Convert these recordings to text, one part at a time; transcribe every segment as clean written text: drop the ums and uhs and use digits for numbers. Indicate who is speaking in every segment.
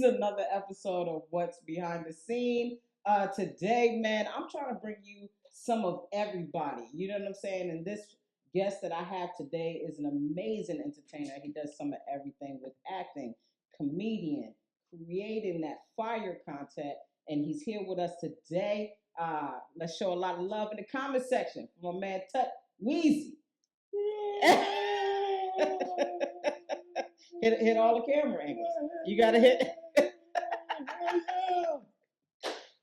Speaker 1: is another episode of What's Behind the Scene. Today, man, I'm trying to bring you some of everybody. You know what I'm saying? And this guest that I have today is an amazing entertainer. He does some of everything with acting, comedian, creating that fire content, and he's here with us today. Let's show a lot of love in the comment section for my man Tutweezy. hit all the camera angles. You gotta hit.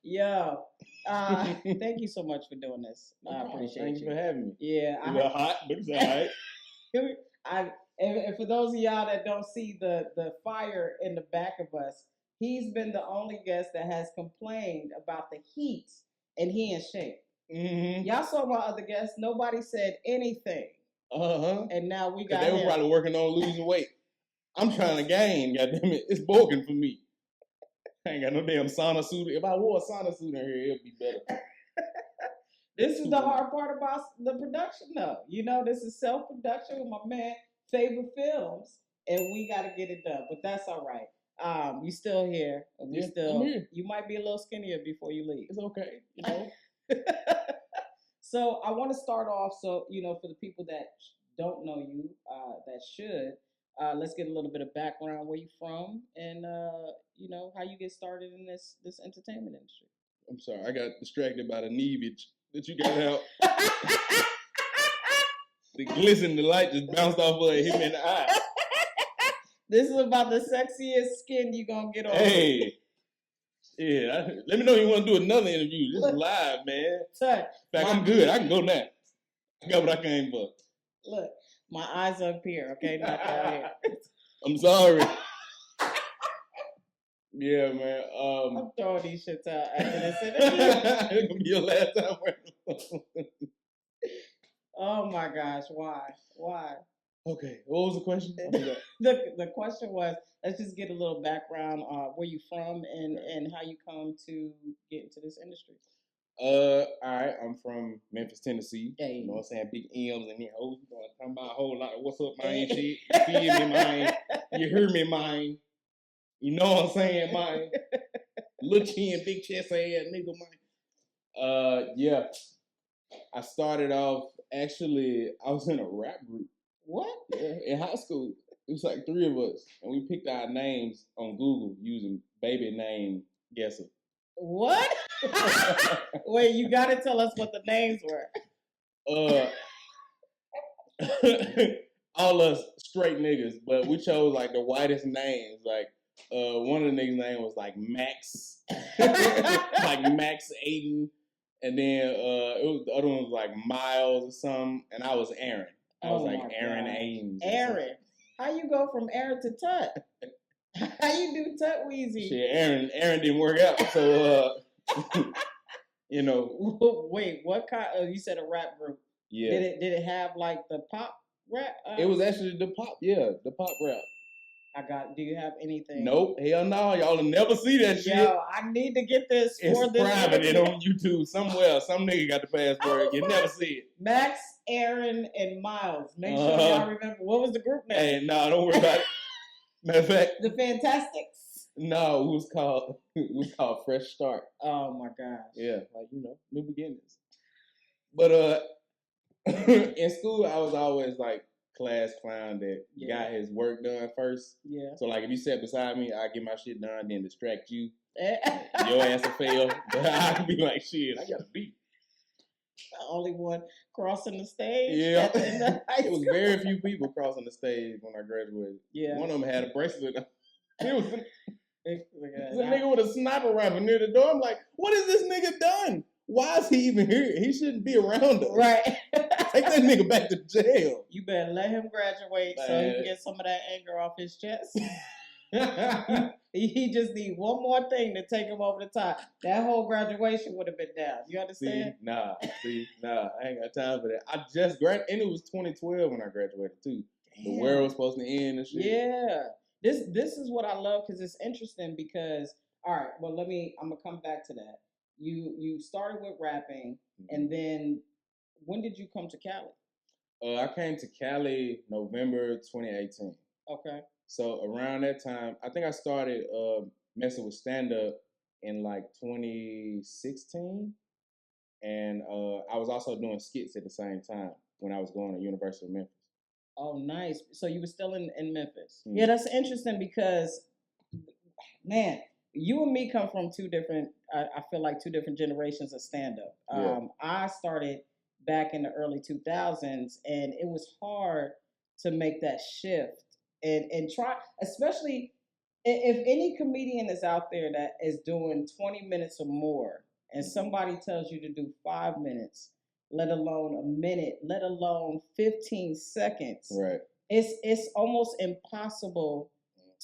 Speaker 1: Yo, thank you so much for doing this. I appreciate
Speaker 2: Thanks for having me.
Speaker 1: Yeah,
Speaker 2: it's a little hot, but it's all right.
Speaker 1: And for those of y'all that don't see the fire in the back of us, he's been the only guest that has complained about the heat, and he in shape.
Speaker 2: Mm-hmm.
Speaker 1: Y'all saw my other guests. Nobody said anything. And now we got.
Speaker 2: They were probably working on losing weight. I'm trying to gain. Goddamn it, it's broken for me. I ain't got no damn sauna suit. If I wore a sauna suit in here, it'd be better.
Speaker 1: This is the hard part about the production, though. You know, this is self-production with my man, Favorite Films, and we got to get it done. But that's all right. You still here. And we still. You might be a little skinnier before you leave.
Speaker 2: It's okay. You know.
Speaker 1: So I want to start off. So for the people that don't know you, that should. Let's get a little bit of background, where you from, and how you get started in this entertainment industry.
Speaker 2: I'm sorry, I got distracted by the neavage that you got out. The glisten, the light just bounced off of it, hit me in the eye.
Speaker 1: This is about the sexiest skin you gonna get on.
Speaker 2: Hey, yeah. Let me know if you want to do another interview. This is live, man. In fact, I'm good. I can go now. I got what I came for.
Speaker 1: Look. My eyes up here, okay? Not down here.
Speaker 2: I'm sorry. Yeah, man.
Speaker 1: I'm throwing these shits out after this interview.
Speaker 2: It's gonna be your last time.
Speaker 1: Oh my gosh, why?
Speaker 2: Okay, what was the question?
Speaker 1: The question was, let's just get a little background where you from and how you come to get into this industry.
Speaker 2: All right, I'm from Memphis, Tennessee.
Speaker 1: Hey.
Speaker 2: You know what I'm saying? Big M's in there. Oh, you know, I'm talking about a whole lot of what's up, man, shit. You feel me, man? You hear me, man? You know what I'm saying, man? Little chin, big chest ass nigga, man. Yeah. I started off, actually, I was in a rap group.
Speaker 1: What?
Speaker 2: Yeah, in high school. It was like 3 of us. And we picked our names on Google using baby name guesser.
Speaker 1: What? Wait, you gotta tell us what the names were.
Speaker 2: All us straight niggas, but we chose like the whitest names. Like one of the niggas' name was like Max, like Max Aiden, and then the other one was like Miles or something, and I was Aaron. I was like Aaron Ames.
Speaker 1: Aaron, how you go from Aaron to Tut? How you do Tutweezy?
Speaker 2: Shit, Aaron didn't work out, so
Speaker 1: Wait, what kind? You said a rap group.
Speaker 2: Yeah.
Speaker 1: Did it have like the pop rap?
Speaker 2: It was actually the pop. Yeah, the pop rap.
Speaker 1: Do you have anything?
Speaker 2: Nope. Hell no. Y'all will never see that shit.
Speaker 1: Yo, I need to get this for this.
Speaker 2: It's private on YouTube somewhere. Some nigga got the password. You never see it.
Speaker 1: Max, Aaron, and Miles. Make sure y'all remember. What was the group name?
Speaker 2: Hey, no, don't worry about it. Matter of fact.
Speaker 1: The Fantastics.
Speaker 2: No, it was called Fresh Start.
Speaker 1: Oh my gosh.
Speaker 2: Yeah, like, new beginnings. But in school, I was always like class clown that got his work done first.
Speaker 1: Yeah.
Speaker 2: So like if you sat beside me, I get my shit done, then distract you. Your ass will fail. But I could be like, shit, I got a beat.
Speaker 1: The only one crossing the stage.
Speaker 2: Yeah. It was very few people crossing the stage when I graduated.
Speaker 1: Yeah.
Speaker 2: One of them had a bracelet on. It was a nigga with a sniper rifle near the door. I'm like, what has this nigga done? Why is he even here? He shouldn't be around us.
Speaker 1: Right.
Speaker 2: Take that nigga back to jail.
Speaker 1: You better let him graduate so he can get some of that anger off his chest. He just need one more thing to take him over the top. That whole graduation would have been down. You understand?
Speaker 2: Nah, I ain't got time for that. I just graduated, and it was 2012 when I graduated too. Damn. The world was supposed to end and shit.
Speaker 1: Yeah. This is what I love because it's interesting because, all right, well, I'm going to come back to that. You started with rapping, and then when did you come to Cali?
Speaker 2: I came to Cali November 2018.
Speaker 1: Okay.
Speaker 2: So around that time, I think I started messing with stand up in like 2016, and I was also doing skits at the same time when I was going to University of Memphis.
Speaker 1: Oh, nice. So you were still in Memphis. Yeah, that's interesting because, man, you and me come from two different, I feel like two different generations of stand-up. I started back in the early 2000s, and it was hard to make that shift and try, especially if any comedian is out there that is doing 20 minutes or more, and somebody tells you to do 5 minutes, let alone a minute, let alone 15 seconds.
Speaker 2: Right.
Speaker 1: It's almost impossible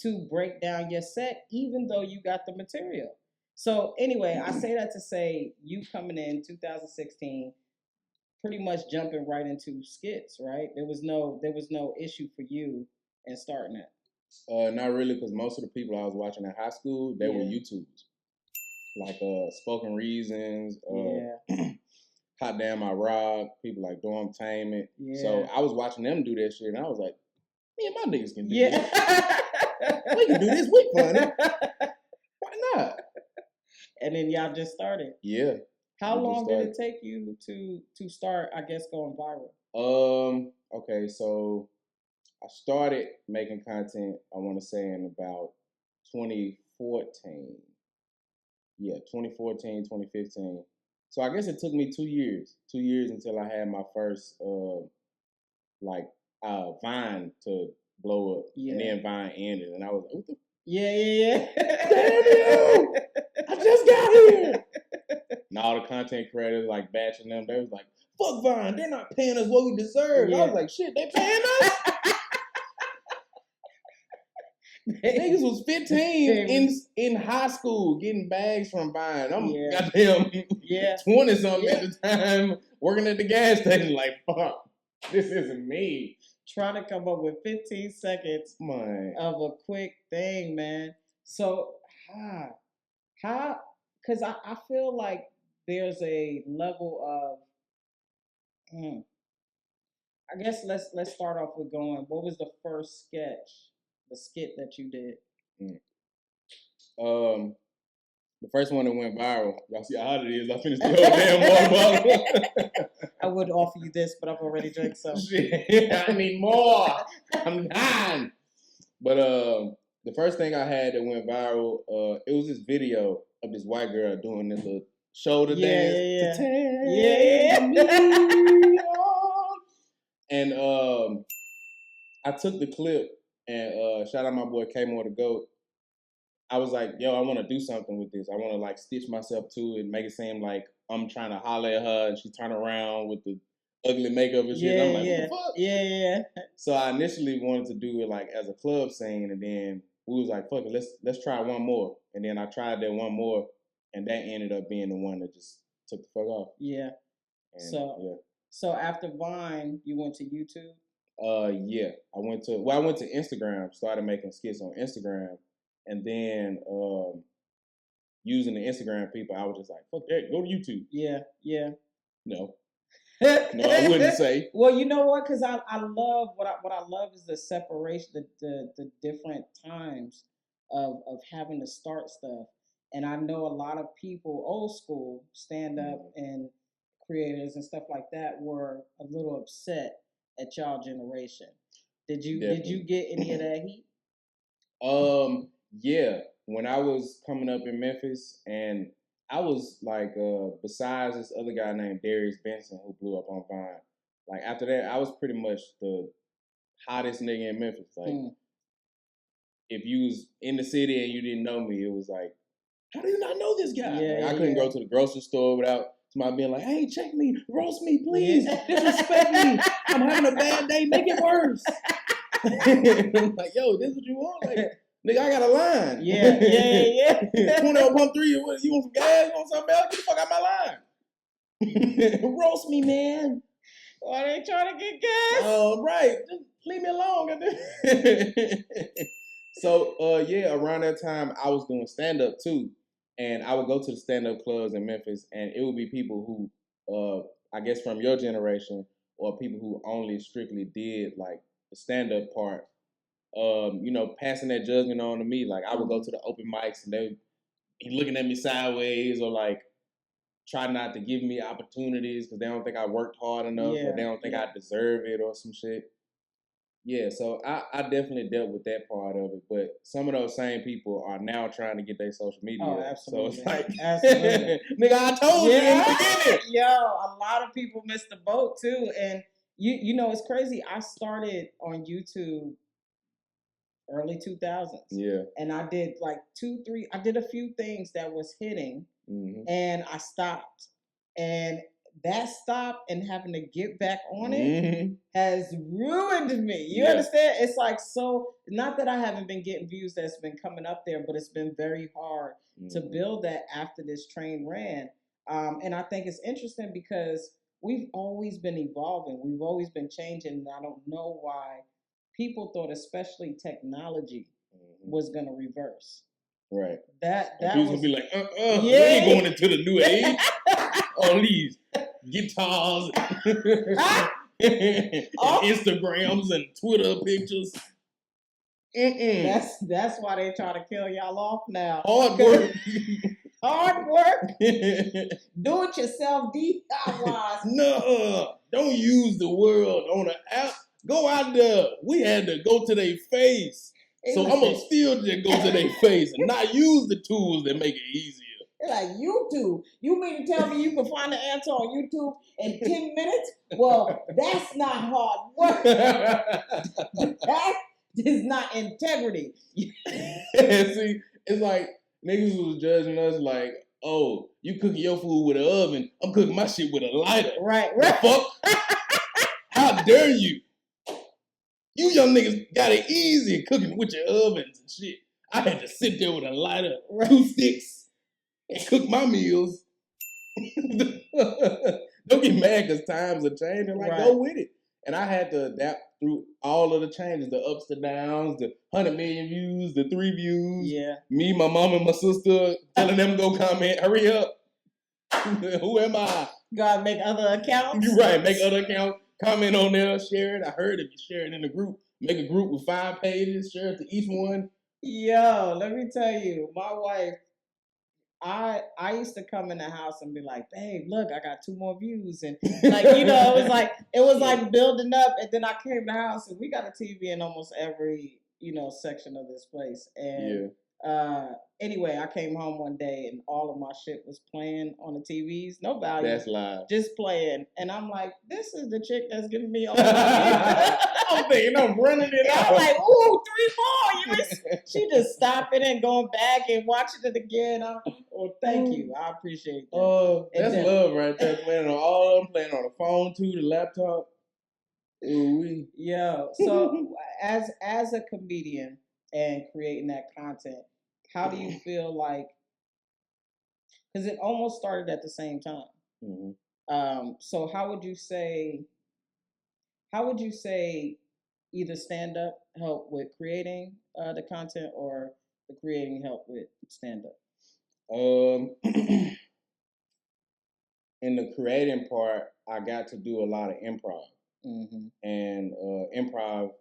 Speaker 1: to break down your set, even though you got the material. So anyway, I say that to say you coming in 2016, pretty much jumping right into skits, right? There was no issue for you in starting it.
Speaker 2: Not really, because most of the people I was watching in high school, they were YouTubers. Like Spoken Reasons, Hot Damn I Rock, people like Dormtainment. Yeah. So I was watching them do that shit, and I was like, me and my niggas can do this. We can do this. We funny. Why not?
Speaker 1: And then y'all just started.
Speaker 2: Yeah.
Speaker 1: How long did it take you to start, I guess, going viral?
Speaker 2: Okay, so I started making content, I want to say, in about 2014. Yeah, 2014, 2015. So I guess it took me 2 years. 2 years until I had my first Vine to blow up. Yeah. And then Vine ended, and I was like, what the?
Speaker 1: Yeah.
Speaker 2: Damn you! I just got here! And all the content creators like bashing them. They was like, fuck Vine, they're not paying us what we deserve. Yeah. I was like, shit, they paying us? Niggas was 15 in high school getting bags from Vine. I'm goddamn 20-something at the time working at the gas station like, fuck, this isn't me.
Speaker 1: Trying to come up with 15 seconds of a quick thing, man. So how because I feel like there's a level of I guess let's start off with going, what was the first the skit that you did?
Speaker 2: The first one that went viral. Y'all see how hot it is. I finished the whole damn water bottle.
Speaker 1: I would offer you this, but I've already drank some.
Speaker 2: Shit, I need more. I'm dying. But the first thing I had that went viral, it was this video of this white girl doing this little shoulder dance. And I took the clip and shout out my boy K-More the GOAT. I was like, yo, I want to do something with this. I want to like stitch myself to it, make it seem like I'm trying to holler at her, and she turn around with the ugly makeup and shit. I'm like, what the fuck?
Speaker 1: Yeah.
Speaker 2: So I initially wanted to do it like as a club scene, and then we was like, fuck it, let's try one more. And then I tried that one more, and that ended up being the one that just took the fuck off.
Speaker 1: Yeah. And, so after Vine, you went to YouTube?
Speaker 2: Yeah. I went to Instagram, started making skits on Instagram. And then using the Instagram people, I was just like, fuck that, go to YouTube.
Speaker 1: Yeah.
Speaker 2: No, I wouldn't say.
Speaker 1: Well, you know what? Because I love what I love is the separation, the different times of having to start stuff. And I know a lot of people, old school stand up and creators and stuff like that, were a little upset at y'all generation. Did you get any of that heat?
Speaker 2: Yeah. When I was coming up in Memphis, and I was like, besides this other guy named Darius Benson who blew up on Vine, like after that, I was pretty much the hottest nigga in Memphis. Like, if you was in the city and you didn't know me, it was like, how do you not know this guy? I couldn't go to the grocery store without somebody being like, hey, check me, roast me, please, disrespect me. I'm having a bad day, make it worse. I'm like, yo, this is what you want? Like, nigga, I got a line.
Speaker 1: Yeah.
Speaker 2: 20 on pump 3, you want some gas? You want something else? Get the fuck out my line. Roast me, man.
Speaker 1: Why they trying to get gas?
Speaker 2: Oh, right. Just leave me alone. So, around that time, I was doing stand-up, too. And I would go to the stand-up clubs in Memphis, and it would be people who, I guess from your generation, or people who only strictly did, like, the stand-up part. you know, passing that judgment on to me. Like I would go to the open mics and they be looking at me sideways or like try not to give me opportunities because they don't think I worked hard enough or they don't think I deserve it or some shit. Yeah, so I definitely dealt with that part of it, but some of those same people are now trying to get their social media.
Speaker 1: Oh, absolutely.
Speaker 2: So it's like,
Speaker 1: absolutely.
Speaker 2: nigga, I told you in the beginning.
Speaker 1: Yo, a lot of people missed the boat too, and you know it's crazy. I started on YouTube early 2000s.
Speaker 2: Yeah.
Speaker 1: And I did like I did a few things that was hitting, and I stopped. And that stop and having to get back on it has ruined me. You understand? It's like, so not that I haven't been getting views that's been coming up there, but it's been very hard to build that after this train ran. And I think it's interesting because we've always been evolving. We've always been changing. And I don't know why people thought, especially technology, was going to reverse.
Speaker 2: Right.
Speaker 1: That
Speaker 2: people would be like, we ain't going into the new age. All these guitars, and Instagrams and Twitter pictures.
Speaker 1: That's why they try to kill y'all off now.
Speaker 2: Hard work.
Speaker 1: Hard work. Do it yourself, DIY.
Speaker 2: No, don't use the world on an app. Go out there. We had to go to their face. So I'm going to still just go to their face and not use the tools that make it easier.
Speaker 1: Like YouTube. You mean to tell me you can find the answer on YouTube in 10 minutes? Well, that's not hard work. That is not integrity.
Speaker 2: See, it's like niggas was judging us like, oh, you cooking your food with an oven. I'm cooking my shit with a lighter.
Speaker 1: Right.
Speaker 2: The fuck? How dare you? You young niggas got it easy cooking with your ovens and shit. I had to sit there with a lighter, 2 sticks, and cook my meals. Don't get mad because times are changing. Like, go with it. And I had to adapt through all of the changes, the ups, the downs, the 100 million views, the 3 views.
Speaker 1: Yeah.
Speaker 2: Me, my mom, and my sister telling them go comment, hurry up. Who am I?
Speaker 1: Gotta make other accounts.
Speaker 2: You're right, make other accounts. Comment on there, share it. I heard if you share it in the group, make a group with 5 pages, share it to each one.
Speaker 1: Yo, let me tell you, my wife, I used to come in the house and be like, babe, look, I got 2 more views. And like, you know, it was like building up. And then I came to the house and we got a TV in almost every, you know, section of this place. And anyway, I came home one day and all of my shit was playing on the TVs. No value.
Speaker 2: That's live.
Speaker 1: Just playing. And I'm like, this is the chick that's giving me all the
Speaker 2: I'm thinking I'm running it out.
Speaker 1: I'm like, ooh, 3 more. She just stopping and going back and watching it again. Thank you. I appreciate that.
Speaker 2: Oh, that's love right there. Playing on all of them, playing on the phone too, the laptop. Ooh-wee.
Speaker 1: Yeah. So as a comedian and creating that content, how do you feel like, because it almost started at the same time. So how would you say either stand up help with creating the content or the creating help with stand up?
Speaker 2: In the creating part, I got to do a lot of improv. And improv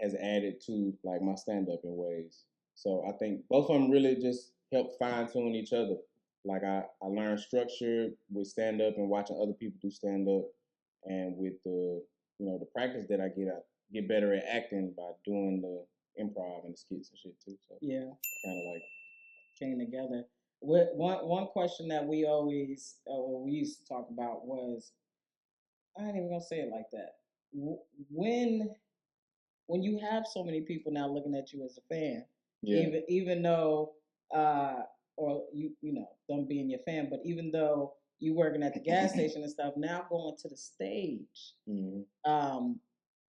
Speaker 2: has added to like my stand up in ways. So I think both of them really just help fine tune each other. Like I learned structure with stand up and watching other people do stand up, and with the the practice that I get better at acting by doing the improv and the skits and shit too. So
Speaker 1: yeah,
Speaker 2: kind of like
Speaker 1: came together. One question that we always we used to talk about was, I ain't even gonna say it like that. When you have so many people now looking at you as a fan, even though or you know them being your fan, but even though you working at the gas station and stuff, now going to the stage,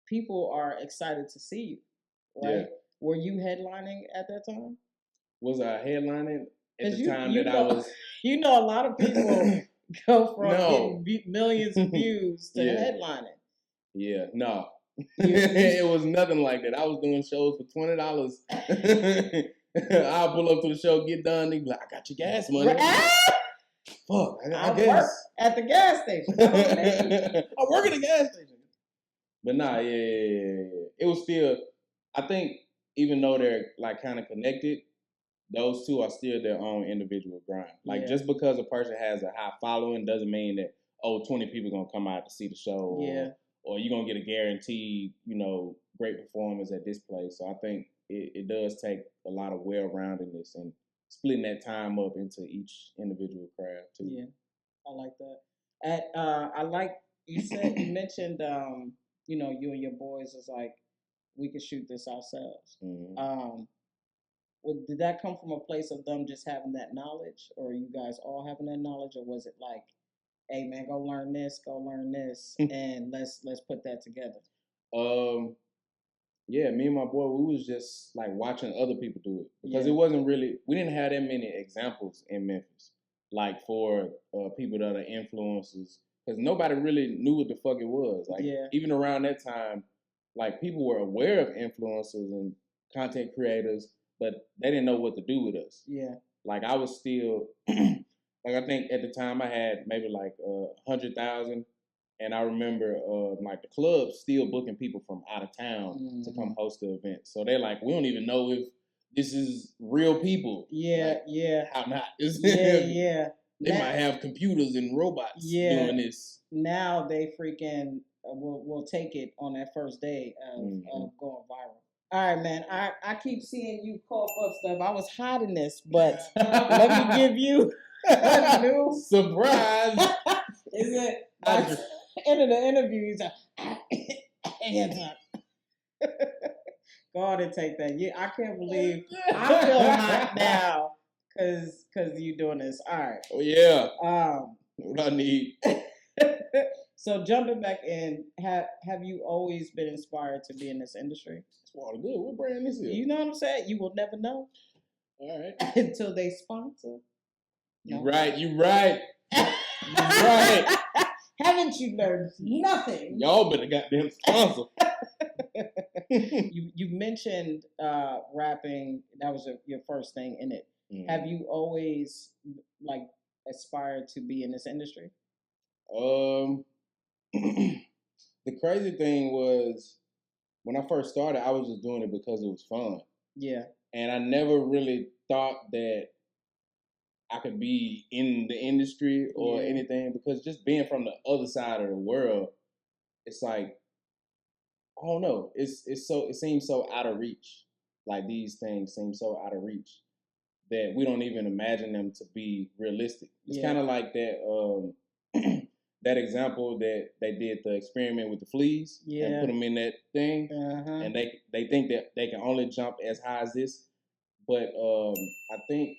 Speaker 1: people are excited to see you, right? Yeah. Were you headlining at that time?
Speaker 2: Was I headlining at the time that I was?
Speaker 1: You know, a lot of people go from getting millions of views to headlining.
Speaker 2: Yeah, no. It was nothing like that. I was doing shows for $20. I'll pull up to the show, get done, they be like, I got your gas money. Fuck, I guess.
Speaker 1: Work at the gas station.
Speaker 2: I work at the gas station. But nah, yeah. It was still, I think even though they're like kind of connected, those two are still their own individual grind. Like just because a person has a high following doesn't mean that 20 people gonna come out to see the show, or you're gonna get a guaranteed, great performance at this place. So I think it does take a lot of well-roundedness and splitting that time up into each individual craft too.
Speaker 1: Yeah, I like that. I like you mentioned you and your boys is like we could shoot this ourselves.
Speaker 2: Mm-hmm.
Speaker 1: Did that come from a place of them just having that knowledge, or you guys all having that knowledge, or was it like, hey man, go learn this, and let's put that together?
Speaker 2: Yeah, me and my boy, we was just like watching other people do it because it wasn't really, we didn't have that many examples in Memphis, like for people that are influencers, because nobody really knew what the fuck it was. Like even around that time, like people were aware of influencers and content creators, but they didn't know what to do with us.
Speaker 1: Yeah,
Speaker 2: like I was still, like I think at the time I had maybe like 100,000. And I remember like the club still booking people from out of town to come host the event. So they're like, we don't even know if this is real people.
Speaker 1: Yeah, like,
Speaker 2: how not?
Speaker 1: Yeah.
Speaker 2: They might have computers and robots doing this.
Speaker 1: Now they freaking will take it on that first day of going viral. All right, man. I keep seeing you cough up stuff. I was hiding this, but let me give you a new
Speaker 2: surprise.
Speaker 1: Is it? End of the interview, he's like, go on and take that. I can't believe I feel hot now because you doing this. All right.
Speaker 2: Oh yeah. What I need.
Speaker 1: So jumping back in, have you always been inspired to be in this industry?
Speaker 2: It's all good. What brand is it?
Speaker 1: You know what I'm saying? You will never know.
Speaker 2: All right.
Speaker 1: Until they sponsor.
Speaker 2: You right. You right. You right.
Speaker 1: Haven't you learned nothing?
Speaker 2: Y'all better goddamn sponsor.
Speaker 1: You mentioned rapping. That was your first thing in it. Have you always like aspired to be in this industry?
Speaker 2: The crazy thing was when I first started, I was just doing it because it was fun.
Speaker 1: Yeah.
Speaker 2: And I never really thought that I could be in the industry or anything, because just being from the other side of the world, it's like, I don't know. It seems so out of reach. Like these things seem so out of reach that we don't even imagine them to be realistic. It's kind of like that that example that they did the experiment with the fleas and put them in that thing, and they think that they can only jump as high as this. But I think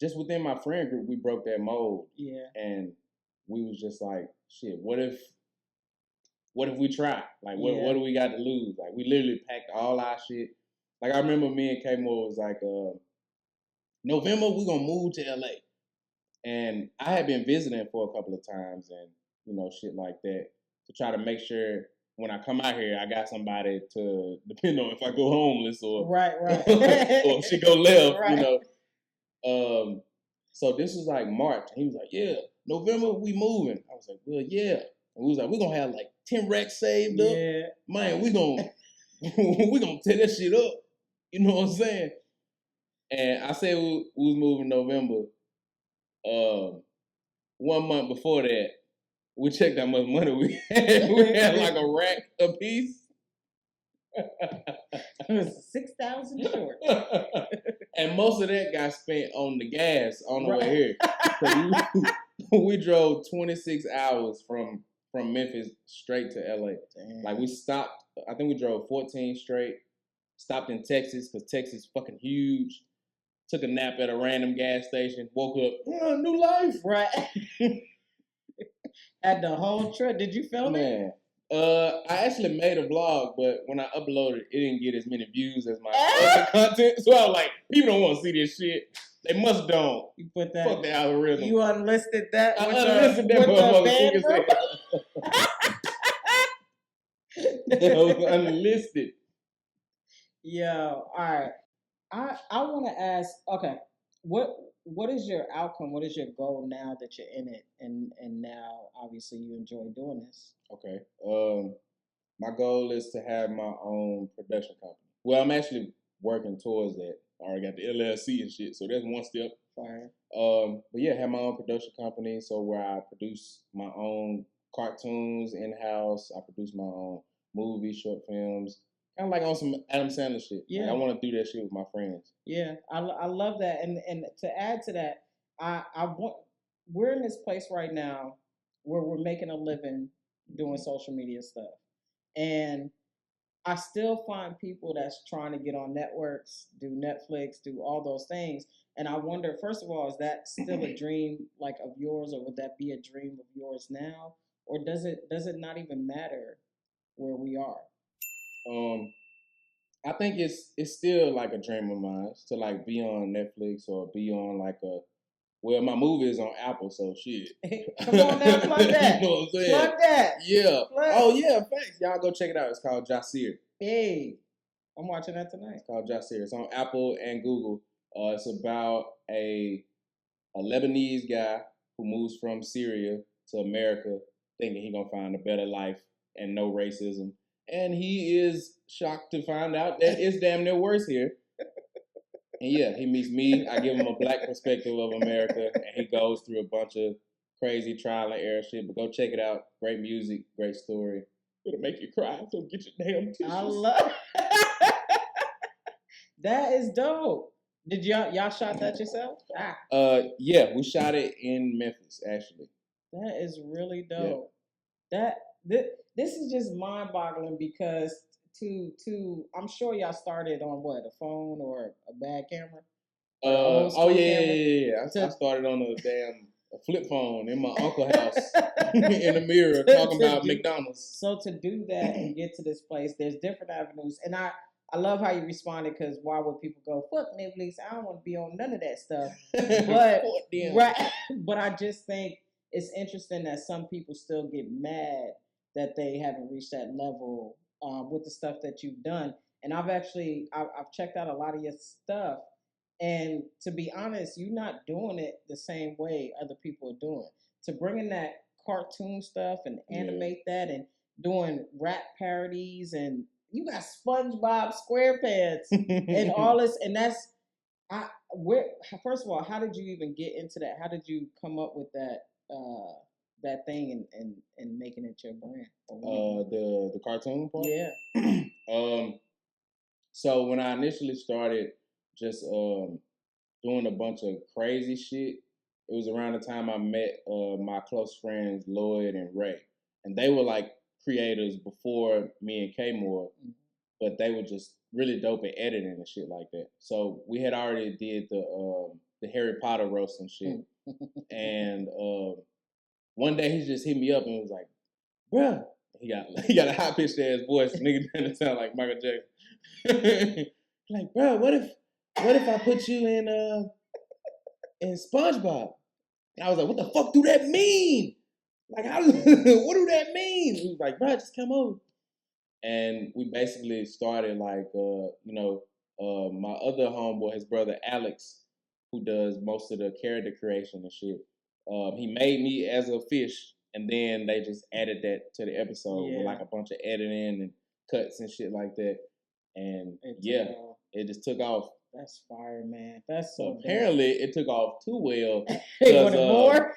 Speaker 2: just within my friend group, we broke that mold. Yeah. And we was just like, shit, what if we try? Like, what do we got to lose? Like, we literally packed all our shit. Like, I remember me and K-Mo was like, November, we're going to move to LA. And I had been visiting for a couple of times and, shit like that, to try to make sure when I come out here, I got somebody to depend on if I go homeless or or shit go left, So this was like March. And he was like, yeah, November, we moving. I was like, well, yeah. And we was like, we're going to have like 10 racks saved up. Man, we gonna tear that shit up. You know what I'm saying? And I said we was moving November. 1 month before that, we checked how much money we had. We had like a rack a piece.
Speaker 1: It was 6,000 short.
Speaker 2: And most of that got spent on the gas on the way here. So we drove 26 hours from Memphis straight to LA. Damn. Like we stopped, I think we drove 14 straight, stopped in Texas because Texas is fucking huge. Took a nap at a random gas station, woke up, new life. Right.
Speaker 1: Had the whole trip. Did you film it?
Speaker 2: I actually made a vlog, but when I uploaded it didn't get as many views as my other content. So I was like, people don't want to see this shit. They must don't.
Speaker 1: You put that.
Speaker 2: Fuck the algorithm.
Speaker 1: You unlisted that.
Speaker 2: I unlisted that motherfucker. That was unlisted.
Speaker 1: Yo, all right. I want to ask. Okay, what is your outcome? What is your goal now that you're in it, and now obviously you enjoy doing this?
Speaker 2: Okay. My goal is to have my own production company. Well, I'm actually working towards that. I already got the LLC and shit, so that's one step.
Speaker 1: Fire.
Speaker 2: But yeah, I have my own production company, so where I produce my own cartoons in house. I produce my own movies, short films, kind of like on some Adam Sandler shit.
Speaker 1: Yeah,
Speaker 2: like, I want to do that shit with my friends.
Speaker 1: Yeah, I love that, and to add to that, I want we're in this place right now where we're making a living doing social media stuff, and I still find people that's trying to get on networks, do Netflix, do all those things. And I wonder, first of all, is that still a dream like of yours, or would that be a dream of yours now? Or does it not even matter where we are?
Speaker 2: Um, I think it's still like a dream of mine to like be on Netflix or be on like a. Well, my movie is on Apple, so shit.
Speaker 1: Come on now, plug that.
Speaker 2: You know what I'm saying?
Speaker 1: Plug that.
Speaker 2: Yeah.
Speaker 1: Plug.
Speaker 2: Oh yeah, thanks. Y'all go check it out. It's called Jacir.
Speaker 1: Hey, I'm watching that tonight.
Speaker 2: It's called Jacir. It's on Apple and Google. It's about a Lebanese guy who moves from Syria to America, thinking he gonna find a better life and no racism. And he is shocked to find out that it's damn near worse here. And yeah, he meets me. I give him a black perspective of America, and he goes through a bunch of crazy trial and error shit. But go check it out. Great music, great story. It'll make you cry. So get your damn tissues.
Speaker 1: I love that. Is dope. Did y'all shot that yourself?
Speaker 2: Yeah, we shot it in Memphis actually.
Speaker 1: That is really dope. Yeah. This is just mind boggling because I'm sure y'all started on what, a phone or a bad camera?
Speaker 2: Yeah. I started on a damn flip phone in my uncle's house in the mirror talking about McDonald's.
Speaker 1: So to do that and get to this place, there's different avenues, and I love how you responded, because why would people go fuck Netflix? I don't want to be on none of that stuff. But right, but I just think it's interesting that some people still get mad that they haven't reached that level with the stuff that you've done. And I've checked out a lot of your stuff, and to be honest, you're not doing it the same way other people are doing. To bring in that cartoon stuff and animate that, and doing rap parodies, and you got SpongeBob SquarePants and all this, and that's first of all, how did you even get into that? How did you come up with that thing and making it your brand?
Speaker 2: The cartoon part?
Speaker 1: Yeah.
Speaker 2: So when I initially started just doing a bunch of crazy shit, it was around the time I met my close friends Lloyd and Ray. And they were like creators before me and K-More, but they were just really dope at editing and shit like that. So we had already did the Harry Potter roast and shit. And one day he just hit me up and was like, bruh, he got a high pitched ass voice. Nigga doesn't sound like Michael Jackson. Like, bro, what if I put you in SpongeBob? And I was like, what the fuck do that mean? Like, what do that mean? He was like, bro, just come over. And we basically started like, my other homeboy, his brother Alex, who does most of the character creation and shit. He made me as a fish, and then they just added that to the episode with like a bunch of editing and cuts and shit like that. And it just took off.
Speaker 1: That's fire, man. That's so
Speaker 2: apparently it took off too well.
Speaker 1: Hey, wanted more?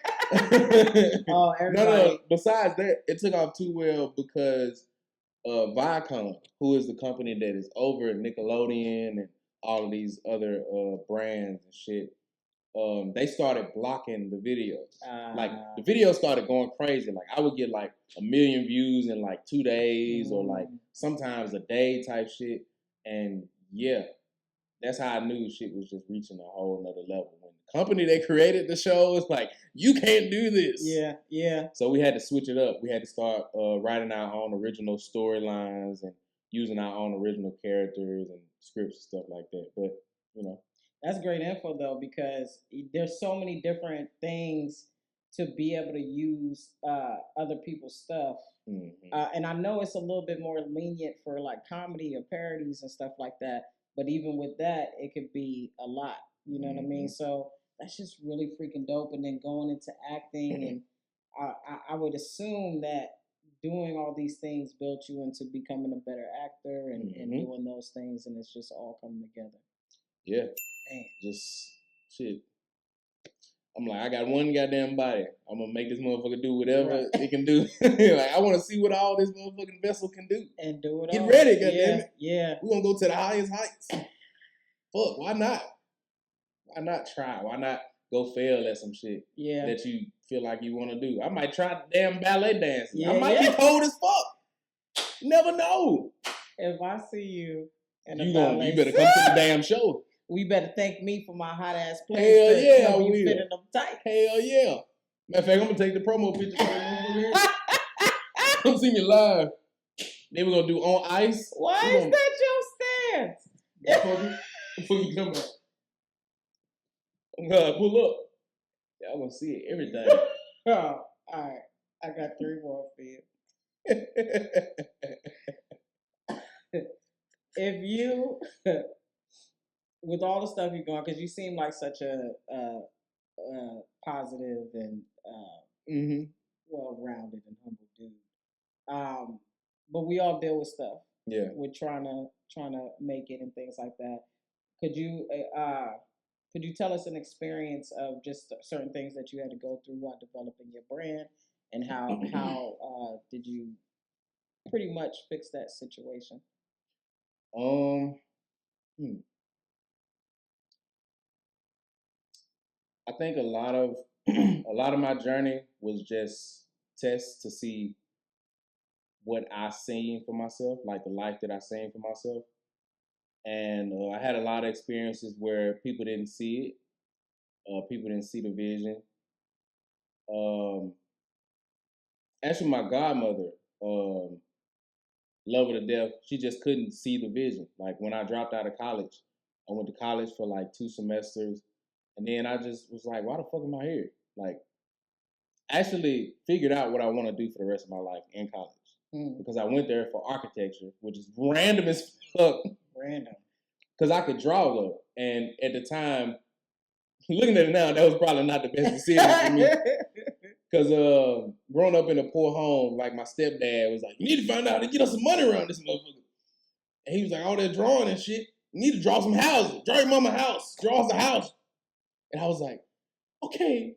Speaker 2: Oh, everybody. No. Besides that, it took off too well because Viacom, who is the company that is over Nickelodeon and all of these other brands and shit, they started blocking the videos. Like the videos started going crazy. Like I would get like 1 million views in like 2 days or like sometimes a day type shit. And yeah, that's how I knew shit was just reaching a whole nother level. When the company that created the show was like, you can't do this.
Speaker 1: Yeah.
Speaker 2: So we had to switch it up. We had to start writing our own original storylines and using our own original characters and scripts and stuff like that. But, you know.
Speaker 1: That's great info, though, because there's so many different things to be able to use other people's stuff. And I know it's a little bit more lenient for like comedy or parodies and stuff like that. But even with that, it could be a lot. You know what I mean? So that's just really freaking dope. And then going into acting, and I would assume that doing all these things built you into becoming a better actor and doing those things, and it's just all coming together.
Speaker 2: Yeah.
Speaker 1: Man.
Speaker 2: Just shit. I'm like, I got one goddamn body. I'm gonna make this motherfucker do whatever it can do. Like, I want to see what all this motherfucking vessel can do.
Speaker 1: And do it
Speaker 2: Get
Speaker 1: all.
Speaker 2: ready, goddamn it.
Speaker 1: Yeah.
Speaker 2: We're gonna go to the highest heights. Fuck, why not? Why not try? Why not go fail at some shit that you feel like you want to do? I might try damn ballet dancing. I might be cold as fuck. Never know.
Speaker 1: If I see you in
Speaker 2: you better come to the damn show.
Speaker 1: We better thank me for my hot ass place.
Speaker 2: Hell yeah, I will.
Speaker 1: Fitting them tight.
Speaker 2: Hell yeah. Matter of fact, I'm gonna take the promo picture. Come see me live. Then we're gonna do on ice.
Speaker 1: Why is that your stance?
Speaker 2: Before you come back. I'm gonna pull up. Y'all gonna see it, everything.
Speaker 1: Oh, all right. I got 3 more for you. If you, with all the stuff you're going, because you seem like such a positive and well-rounded and humble dude. But we all deal with stuff.
Speaker 2: Yeah.
Speaker 1: We're trying to make it and things like that. Could you tell us an experience of just certain things that you had to go through while developing your brand, and how did you pretty much fix that situation?
Speaker 2: I think a lot of my journey was just tests to see what I seen for myself, like the life that I seen for myself. And I had a lot of experiences where people didn't see it. People didn't see the vision. Actually, my godmother, love her to death, she just couldn't see the vision. Like, when I dropped out of college, I went to college for like 2 semesters. And then I just was like, why the fuck am I here? Like, actually figured out what I want to do for the rest of my life in college. Because I went there for architecture, which is random as fuck.
Speaker 1: Random.
Speaker 2: Because I could draw, though. And at the time, looking at it now, that was probably not the best decision for me. Because growing up in a poor home, like, my stepdad was like, you need to find out how to get us some money around this motherfucker. And he was like, all that drawing and shit, you need to draw some houses. Draw your mama house. Draw us a house. And I was like, okay.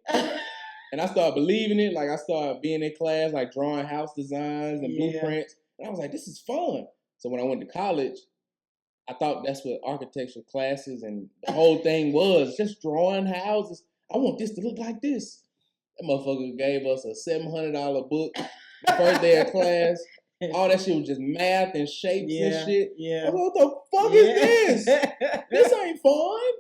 Speaker 2: And I started believing it. Like, I started being in class, like, drawing house designs and blueprints. And I was like, this is fun. So when I went to college, I thought that's what architecture classes and the whole thing was, just drawing houses. I want this to look like this. That motherfucker gave us a $700 book the first day of class. All that shit was just math and shapes and shit.
Speaker 1: Yeah.
Speaker 2: I was like, what the fuck is this? This ain't fun.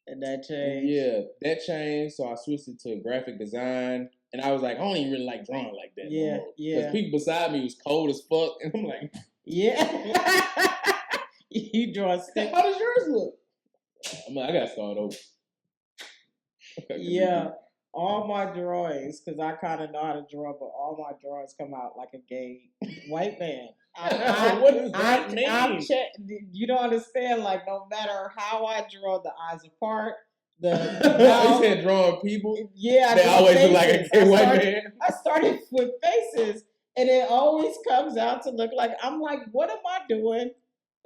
Speaker 1: And that changed.
Speaker 2: Yeah, that changed. So I switched it to graphic design. And I was like, I don't even really like drawing like that.
Speaker 1: Yeah,
Speaker 2: Because people beside me was cold as fuck. And I'm like,
Speaker 1: you draw a stick.
Speaker 2: How does yours look? I'm like, I got to start over.
Speaker 1: Yeah. All my drawings, because I kind of know how to draw, but all my drawings come out like a gay white man.
Speaker 2: What does that mean?
Speaker 1: You don't understand. Like, no matter how I draw the eyes apart, you
Speaker 2: said drawing people.
Speaker 1: Yeah,
Speaker 2: they always look like a gay white man.
Speaker 1: I started with faces, and it always comes out to look like I'm like, what am I doing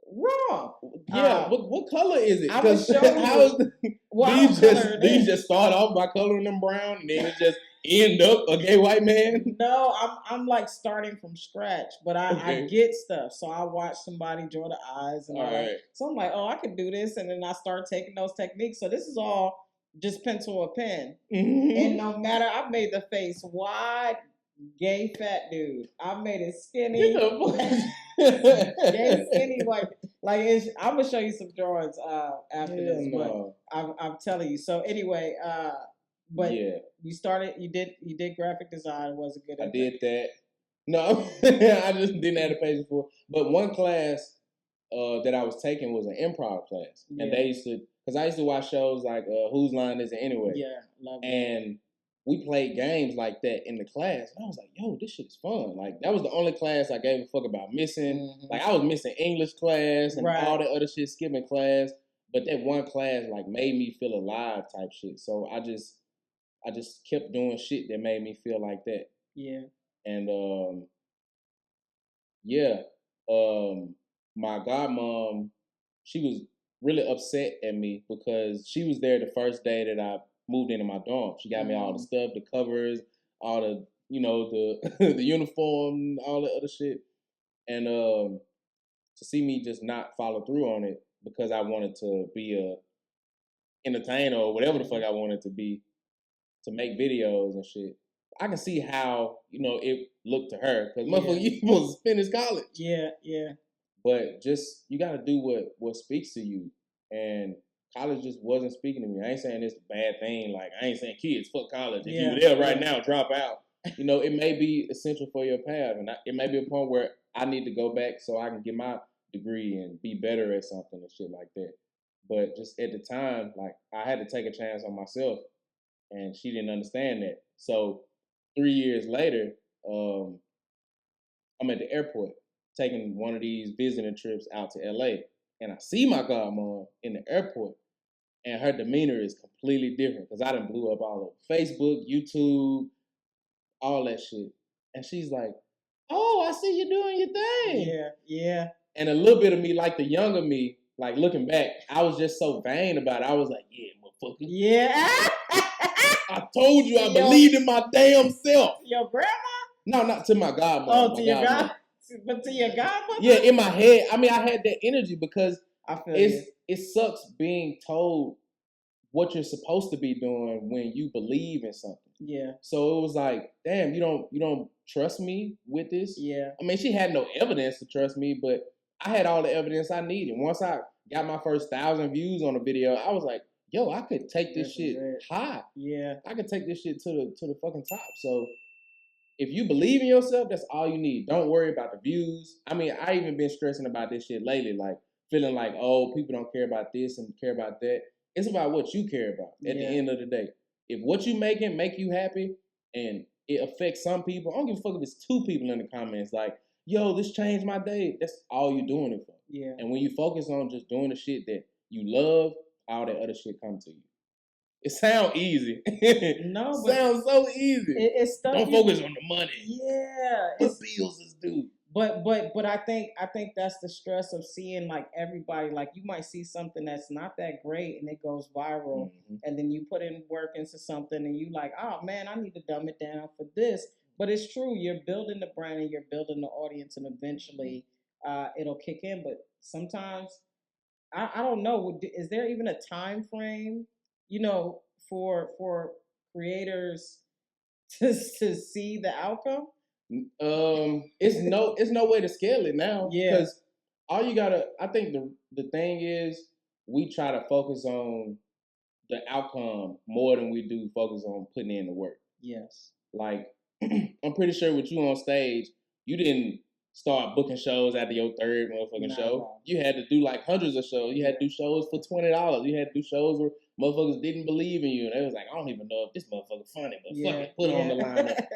Speaker 1: wrong?
Speaker 2: Yeah, what color is it?
Speaker 1: I'm gonna show you.
Speaker 2: These just start off by coloring them brown, and then it just end up a gay white man.
Speaker 1: No, I'm like starting from scratch, but I get stuff. So I watch somebody draw the eyes and all that. So I'm like, oh, I can do this, and then I start taking those techniques. So this is all just pencil or pen, and no matter, I made the face wide. Gay fat dude. I made it skinny. Gay skinny white. Like, I'm gonna show you some drawings after this. No. But I'm telling you. So anyway, but you did graphic design. Was it good?
Speaker 2: I did that. No, I just didn't have the patience for it. But one class that I was taking was an improv class, and they used to, because I used to watch shows like Whose Line Is It Anyway?
Speaker 1: Yeah, love it.
Speaker 2: And we played games like that in the class. And I was like, yo, this shit is fun. Like, that was the only class I gave a fuck about missing. Like, I was missing English class and all that other shit, skipping class. But that one class, like, made me feel alive type shit. So I just kept doing shit that made me feel like that.
Speaker 1: Yeah.
Speaker 2: And yeah, my godmom, she was really upset at me because she was there the first day that I moved into my dorm. She got me all the stuff, the covers, all the the the uniform, all the other shit, and to see me just not follow through on it because I wanted to be a entertainer or whatever the fuck I wanted to be, to make videos and shit. I can see how it looked to her because motherfucker, you supposed to finish college.
Speaker 1: Yeah, yeah.
Speaker 2: But just you got to do what speaks to you, and college just wasn't speaking to me. I ain't saying it's a bad thing. Like I ain't saying kids fuck college. If you were there right now, drop out. It may be essential for your path, and it may be a point where I need to go back so I can get my degree and be better at something and shit like that. But just at the time, like I had to take a chance on myself, and she didn't understand that. So 3 years later, I'm at the airport taking one of these visiting trips out to LA, and I see my godmom in the airport, and her demeanor is completely different because I done blew up all over Facebook, YouTube, all that shit. And she's like, "Oh, I see you doing your thing."
Speaker 1: Yeah, yeah.
Speaker 2: And a little bit of me, like the younger me, like looking back, I was just so vain about it. I was like, "Yeah, motherfucker.
Speaker 1: Yeah.
Speaker 2: I told you I believed in my damn self."
Speaker 1: Your grandma?
Speaker 2: No, not to my godmom.
Speaker 1: Oh, to your god, but to your godmother?
Speaker 2: Yeah, in my head. I mean, I had that energy because
Speaker 1: I feel
Speaker 2: it sucks being told what you're supposed to be doing when you believe in something.
Speaker 1: Yeah.
Speaker 2: So it was like, damn, you don't trust me with this?
Speaker 1: Yeah.
Speaker 2: I mean, she had no evidence to trust me, but I had all the evidence I needed. Once I got my first 1,000 views on a video, I was like, yo, I could take this shit high.
Speaker 1: Yeah.
Speaker 2: I could take this shit to the fucking top. So if you believe in yourself, that's all you need. Don't worry about the views. I mean, I even been stressing about this shit lately, like feeling like, oh, people don't care about this and care about that. It's about what you care about at the end of the day. If what you making make you happy and it affects some people, I don't give a fuck if it's 2 people in the comments like, yo, this changed my day. That's all you're doing it for.
Speaker 1: Yeah.
Speaker 2: And when you focus on just doing the shit that you love, all that other shit come to you. It sounds easy.
Speaker 1: No,
Speaker 2: sounds so easy.
Speaker 1: It's stuff.
Speaker 2: Don't focus on the money.
Speaker 1: Yeah,
Speaker 2: what bills is due.
Speaker 1: But I think that's the stress of seeing like everybody. Like you might see something that's not that great and it goes viral, and then you put in work into something and you like, oh man, I need to dumb it down for this. But it's true, you're building the brand and you're building the audience, and eventually it'll kick in. But sometimes I don't know. Is there even a time frame, for creators to see the outcome?
Speaker 2: It's no way to scale it now.
Speaker 1: Yeah.
Speaker 2: Because all you gotta, I think the thing is, we try to focus on the outcome more than we do focus on putting in the work.
Speaker 1: Yes.
Speaker 2: Like, I'm pretty sure with you on stage, you didn't start booking shows after your third motherfucking show.
Speaker 1: No.
Speaker 2: You had to do like hundreds of shows. You had to do shows for $20. You had to do shows where motherfuckers didn't believe in you. And they was like, I don't even know if this motherfucker funny, but fuck it, put it on the lineup.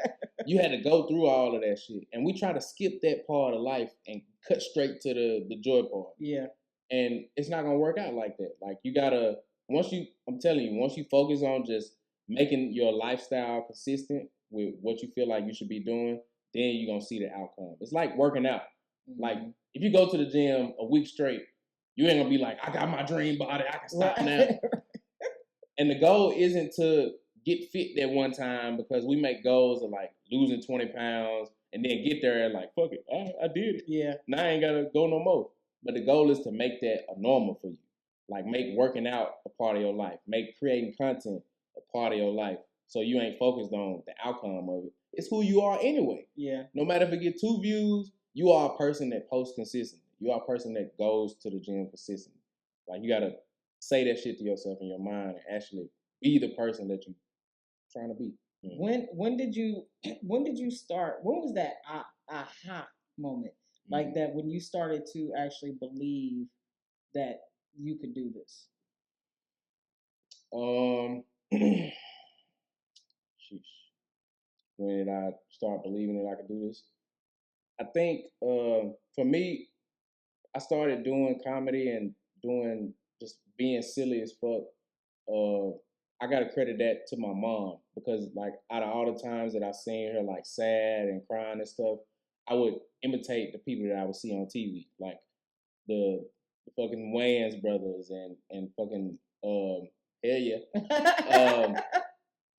Speaker 2: You had to go through all of that shit. And we try to skip that part of life and cut straight to the joy part.
Speaker 1: Yeah.
Speaker 2: And it's not gonna work out like that. Like you gotta, I'm telling you, once you focus on just making your lifestyle consistent with what you feel like you should be doing, then you're gonna see the outcome. It's like working out. Like if you go to the gym a week straight, you ain't gonna be like, I got my dream body, I can stop now. And the goal isn't to get fit that one time, because we make goals of like losing 20 pounds and then get there and like, fuck it, I did it.
Speaker 1: Yeah.
Speaker 2: Now I ain't gotta go no more. But the goal is to make that a normal for you. Like make working out a part of your life. Make creating content a part of your life. So you ain't focused on the outcome of it. It's who you are anyway.
Speaker 1: Yeah.
Speaker 2: No matter if it get 2 views, you are a person that posts consistently. You are a person that goes to the gym consistently. Like you gotta say that shit to yourself in your mind and actually be the person that you're trying to be.
Speaker 1: When did you start? When was that aha moment? Like that when you started to actually believe that you could do this?
Speaker 2: Sheesh. When did I start believing that I could do this? I think for me, I started doing comedy and doing just being silly as fuck. I gotta credit that to my mom because like out of all the times that I seen her like sad and crying and stuff, I would imitate the people that I would see on TV, like the fucking Wayans brothers and fucking hell yeah,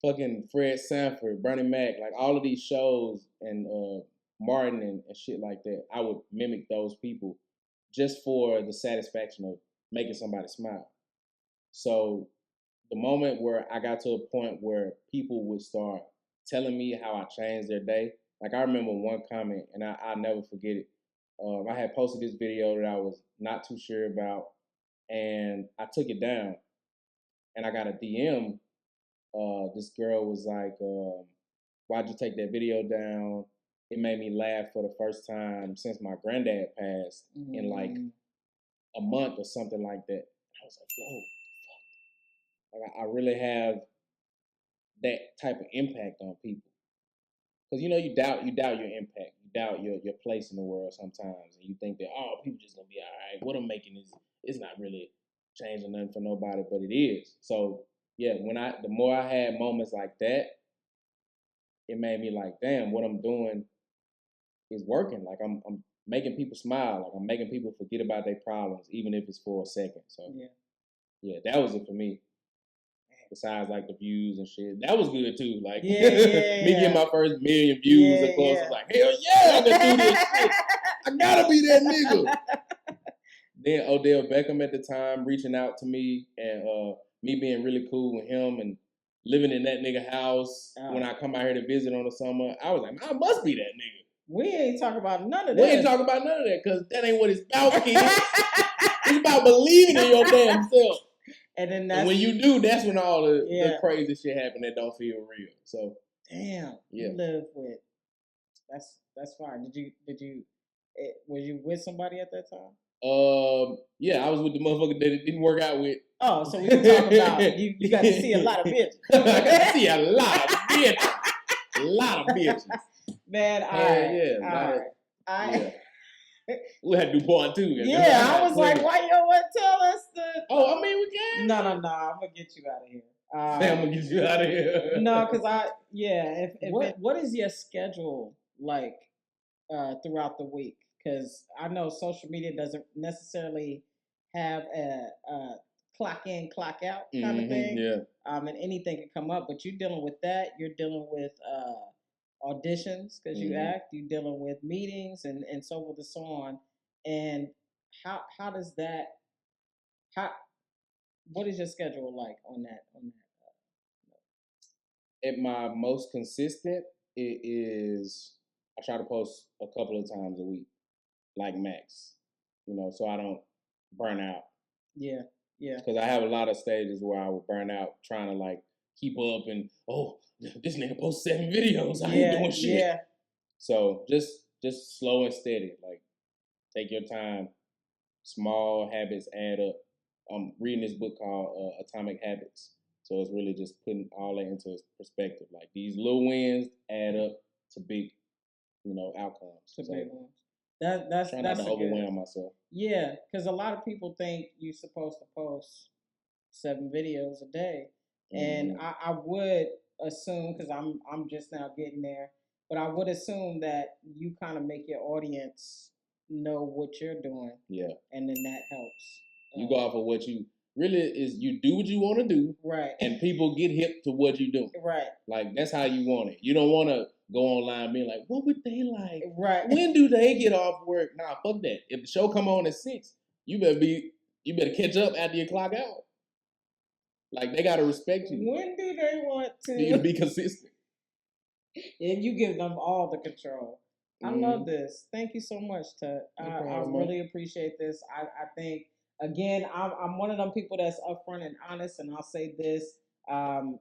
Speaker 2: fucking Fred Sanford, Bernie Mac, like all of these shows and Martin and shit like that. I would mimic those people just for the satisfaction of making somebody smile. So the moment where I got to a point where people would start telling me how I changed their day, like I remember one comment, and I'll never forget it. I had posted this video that I was not too sure about, and I took it down, and I got a DM. This girl was like, "Why'd you take that video down? It made me laugh for the first time since my granddad passed in like a month or something like that." I was like, "Yo, like I really have that type of impact on people." Because you doubt your impact, you doubt your place in the world sometimes, and you think that people just gonna be all right. What I'm making is not really changing nothing for nobody, but it is. So yeah, the more I had moments like that, it made me like, damn, what I'm doing is working. Like I'm making people smile. Like I'm making people forget about their problems, even if it's for a second. So yeah, that was it for me. Besides like the views and shit, that was good too. Like me getting my first million views, of course, I was like, hell yeah, I can do this shit. I gotta be that nigga. Then Odell Beckham at the time reaching out to me and me being really cool with him and living in that nigga house when I come out here to visit on the summer. I was like, I must be that nigga.
Speaker 1: We ain't talking about none of that.
Speaker 2: We ain't talking about none of that because that ain't what it's about, kid. It's about believing in your damn self. And when you do, that's when all the crazy shit happen that don't feel real. So
Speaker 1: damn, you live with that's fine. Was you with somebody at that time?
Speaker 2: Yeah, I was with the motherfucker that it didn't work out with.
Speaker 1: Oh, so we can talk about you got to see a lot of bitches.
Speaker 2: I got to see a lot of bitches. A lot of bitches.
Speaker 1: Man,
Speaker 2: we had to do part 2.
Speaker 1: Yeah, I was like, why you don't want to tell us the...
Speaker 2: Oh, I mean, we can.
Speaker 1: No, I'm going to get you out of here.
Speaker 2: I'm going to get you out of here.
Speaker 1: No, because what is your schedule like throughout the week? Because I know social media doesn't necessarily have a clock in, clock out kind of thing.
Speaker 2: Yeah.
Speaker 1: And anything can come up, but you're dealing with that. You're dealing with... auditions because you act, you're dealing with meetings and so forth and so on. And how does that what is your schedule like on that?
Speaker 2: At my most consistent, it is I try to post a couple of times a week, like max. So I don't burn out. Yeah. Because I have a lot of stages where I would burn out trying to like keep up and this nigga post 7 videos. I ain't doing shit. Yeah. So just slow and steady. Like take your time. Small habits add up. I'm reading this book called Atomic Habits. So it's really just putting all that into perspective. Like these little wins add up to big, outcomes.
Speaker 1: To big ones. That's
Speaker 2: trying not to overwhelm myself.
Speaker 1: Yeah, because a lot of people think you're supposed to post 7 videos a day. And I would assume, because I'm just now getting there, but I would assume that you kind of make your audience know what you're doing. Yeah. And then that helps.
Speaker 2: You go off of what you really is. You do what you want to do. Right. And people get hip to what you do. Right. Like, that's how you want it. You don't want to go online being like, what would they like? Right. When do they get off work? Nah, fuck that. If the show come on at 6, you better catch up after you clock out. Like, they got to respect you.
Speaker 1: When do they want to?
Speaker 2: You can be consistent.
Speaker 1: And you give them all the control. I love this. Thank you so much, Tut. I really appreciate this. I think, again, I'm one of them people that's upfront and honest, and I'll say this.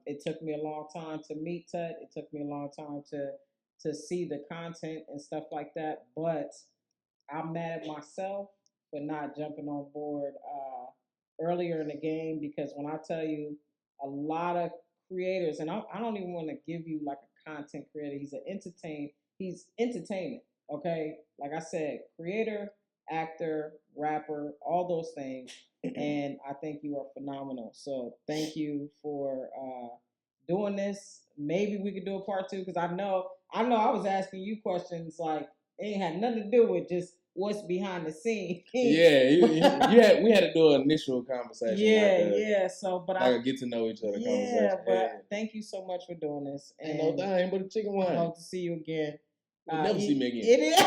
Speaker 1: It took me a long time to meet Tut. It took me a long time to see the content and stuff like that. But I'm mad at myself for not jumping on board earlier in the game, because when I tell you a lot of creators, and I don't even want to give you like a content creator. He's entertainment. Okay, like I said, creator, actor, rapper, all those things. and I think you are phenomenal. So thank you for doing this. Maybe we could do a part 2 because I know I was asking you questions like it ain't had nothing to do with just what's behind the scene.
Speaker 2: Yeah, we had to do an initial conversation.
Speaker 1: Yeah. So, but
Speaker 2: I get to know each other.
Speaker 1: Yeah, but thank you so much for doing this.
Speaker 2: And no thing but a chicken wine.
Speaker 1: I hope to see you again.
Speaker 2: You'll never see me again.
Speaker 1: It is,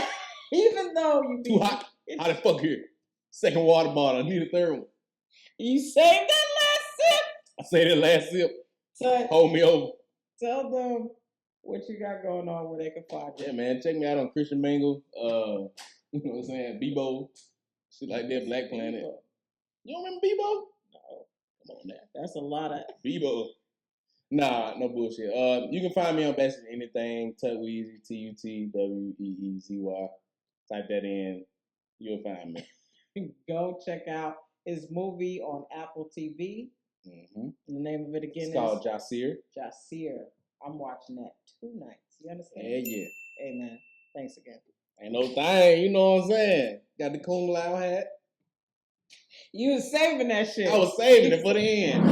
Speaker 1: even though you
Speaker 2: too hot. How the fuck here? Second water bottle. I need a third one.
Speaker 1: You saved that last sip.
Speaker 2: I saved that last sip.
Speaker 1: So,
Speaker 2: hold me over.
Speaker 1: Tell them what you got going on where they can find you.
Speaker 2: Yeah, man. Check me out on Christian Mingle. You know what I'm saying? Bebo. Shit like that. Black Planet. Bebo. You don't remember Bebo? No. Come on now. That's a lot of Bebo. Nah, no bullshit. You can find me on basically anything. Tutweezy, Tutweezy. Type that in. You'll find me. Go check out his movie on Apple TV. Mm-hmm. The name of it again is called Jacir. Jacir. I'm watching that 2 nights. You understand? Yeah. Hey, man. Thanks again. Ain't no thing. You know what I'm saying? Got the Kung Lao hat. You was saving that shit. I was saving it for the end.